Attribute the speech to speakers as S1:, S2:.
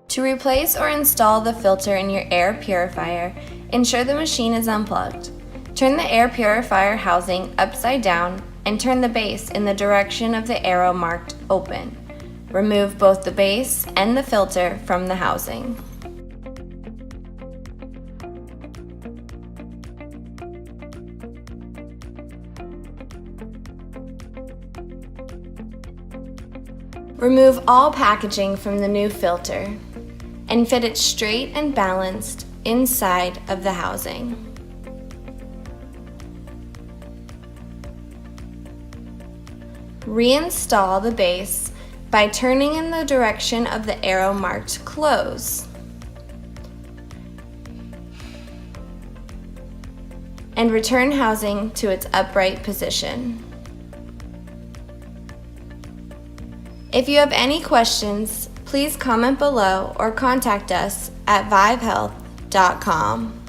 S1: To replace or install the filter in your air purifier, ensure the machine is unplugged. Turn the air purifier housing upside down and turn the base in the direction of the arrow marked open. Remove both the base and the filter from the housing. Remove all packaging from the new filter and fit it straight and balanced inside of the housing. Reinstall the base by turning in the direction of the arrow marked close. And return housing to its upright position. If you have any questions, please comment below or contact us at vivehealth.com.